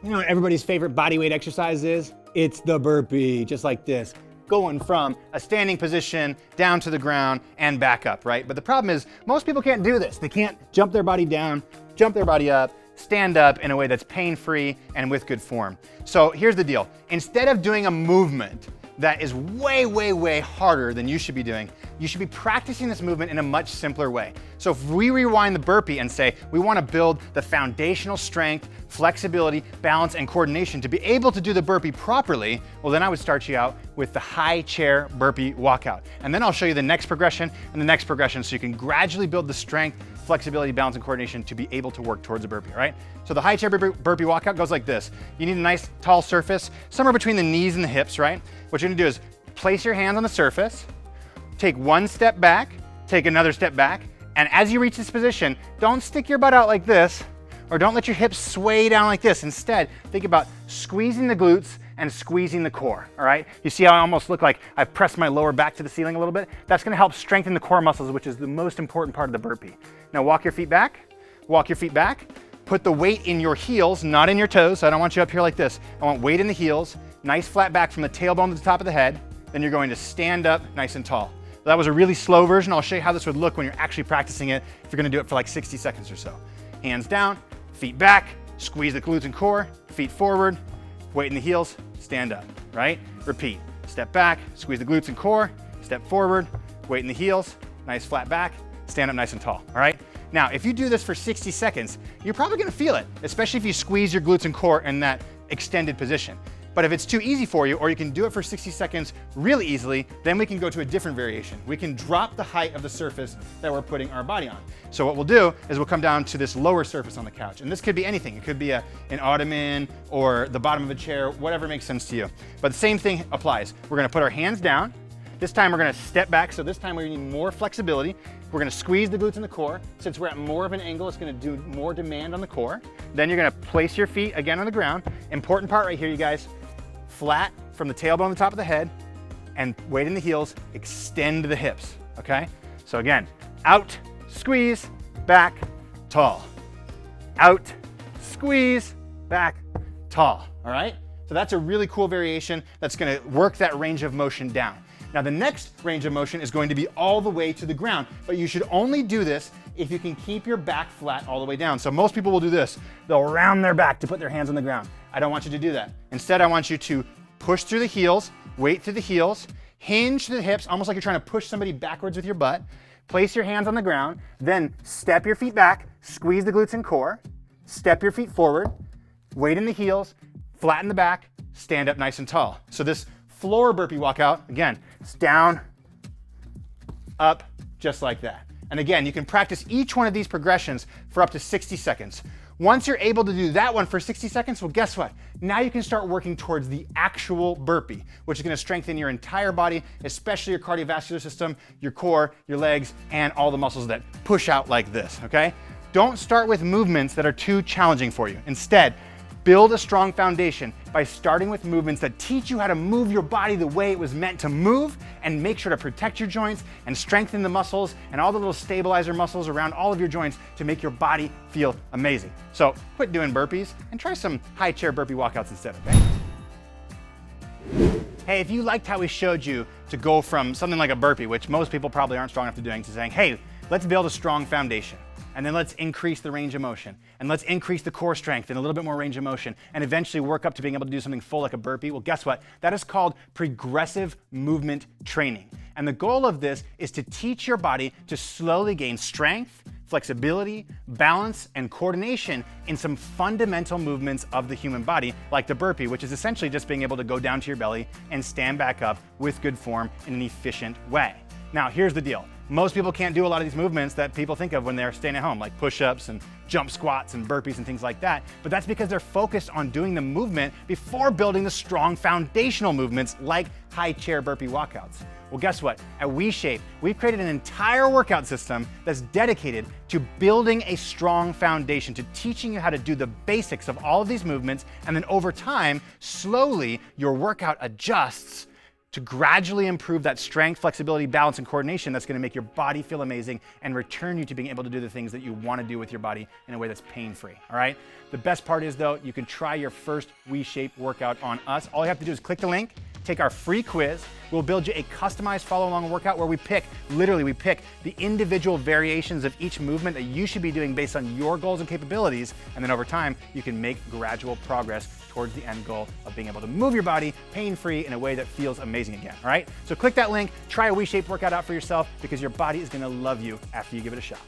You know what everybody's favorite bodyweight exercise is? It's the burpee, just like this. Going from a standing position down to the ground and back up, right? But the problem is most people can't do this. They can't jump their body down, jump their body up, stand up in a way that's pain-free and with good form. So here's the deal. Instead of doing a movement that is way, way, way harder than you should be doing, you should be practicing this movement in a much simpler way. So if we rewind the burpee and say, we want to build the foundational strength, flexibility, balance, and coordination to be able to do the burpee properly, well, then I would start you out with the high chair burpee walkout. And then I'll show you the next progression and the next progression so you can gradually build the strength, flexibility, balance, and coordination to be able to work towards a burpee, all right? So the high chair burpee walkout goes like this. You need a nice tall surface, somewhere between the knees and the hips, right? What you're gonna do is place your hands on the surface, take one step back, take another step back, and as you reach this position, don't stick your butt out like this, or don't let your hips sway down like this. Instead, think about squeezing the glutes and squeezing the core, all right? You see how I almost look like I've pressed my lower back to the ceiling a little bit? That's gonna help strengthen the core muscles, which is the most important part of the burpee. Now walk your feet back, put the weight in your heels, not in your toes, so I don't want you up here like this. I want weight in the heels, nice flat back from the tailbone to the top of the head, then you're going to stand up nice and tall. That was a really slow version. I'll show you how this would look when you're actually practicing it if you're gonna do it for like 60 seconds or so. Hands down, feet back, squeeze the glutes and core, feet forward, weight in the heels, stand up, right? Repeat, step back, squeeze the glutes and core, step forward, weight in the heels, nice flat back, stand up nice and tall, all right? Now, if you do this for 60 seconds, you're probably gonna feel it, especially if you squeeze your glutes and core in that extended position. But if it's too easy for you, or you can do it for 60 seconds really easily, then we can go to a different variation. We can drop the height of the surface that we're putting our body on. So what we'll do is we'll come down to this lower surface on the couch. And this could be anything. It could be an ottoman or the bottom of a chair, whatever makes sense to you. But the same thing applies. We're gonna put our hands down. This time we're gonna step back. So this time we need more flexibility. We're gonna squeeze the glutes and the core. Since we're at more of an angle, it's gonna do more demand on the core. Then you're gonna place your feet again on the ground. Important part right here, you guys. Flat from the tailbone to the top of the head, and weight in the heels, extend the hips, okay? So again, out, squeeze, back, tall. Out, squeeze, back, tall, all right? So that's a really cool variation that's gonna work that range of motion down. Now the next range of motion is going to be all the way to the ground, but you should only do this if you can keep your back flat all the way down. So most people will do this. They'll round their back to put their hands on the ground. I don't want you to do that. Instead, I want you to push through the heels, weight through the heels, hinge to the hips, almost like you're trying to push somebody backwards with your butt. Place your hands on the ground, then step your feet back, squeeze the glutes and core, step your feet forward, weight in the heels, flatten the back, stand up nice and tall. So this floor burpee walkout, again, it's down, up, just like that. And again, you can practice each one of these progressions for up to 60 seconds. Once you're able to do that one for 60 seconds, well, guess what? Now you can start working towards the actual burpee, which is gonna strengthen your entire body, especially your cardiovascular system, your core, your legs, and all the muscles that push out like this, okay? Don't start with movements that are too challenging for you. Instead, build a strong foundation by starting with movements that teach you how to move your body the way it was meant to move, and make sure to protect your joints and strengthen the muscles and all the little stabilizer muscles around all of your joints to make your body feel amazing. So quit doing burpees and try some high chair burpee walkouts instead, okay? Hey, if you liked how we showed you to go from something like a burpee, which most people probably aren't strong enough to doing, to saying, hey, let's build a strong foundation. And then let's increase the range of motion. And let's increase the core strength and a little bit more range of motion. And eventually work up to being able to do something full like a burpee. Well, guess what? That is called progressive movement training. And the goal of this is to teach your body to slowly gain strength, flexibility, balance, and coordination in some fundamental movements of the human body, like the burpee, which is essentially just being able to go down to your belly and stand back up with good form in an efficient way. Now, here's the deal. Most people can't do a lot of these movements that people think of when they're staying at home, like push-ups and jump squats and burpees and things like that. But that's because they're focused on doing the movement before building the strong foundational movements like high chair burpee walkouts. Well, guess what? At WeShape, we've created an entire workout system that's dedicated to building a strong foundation, to teaching you how to do the basics of all of these movements. And then over time, slowly, your workout adjusts to gradually improve that strength, flexibility, balance, and coordination that's gonna make your body feel amazing and return you to being able to do the things that you wanna do with your body in a way that's pain-free, all right? The best part is though, you can try your first WeShape workout on us. All you have to do is click the link, take our free quiz. We'll build you a customized follow-along workout where we pick the individual variations of each movement that you should be doing based on your goals and capabilities. And then over time, you can make gradual progress towards the end goal of being able to move your body pain-free in a way that feels amazing again, all right? So click that link, try a WeShape workout out for yourself because your body is gonna love you after you give it a shot.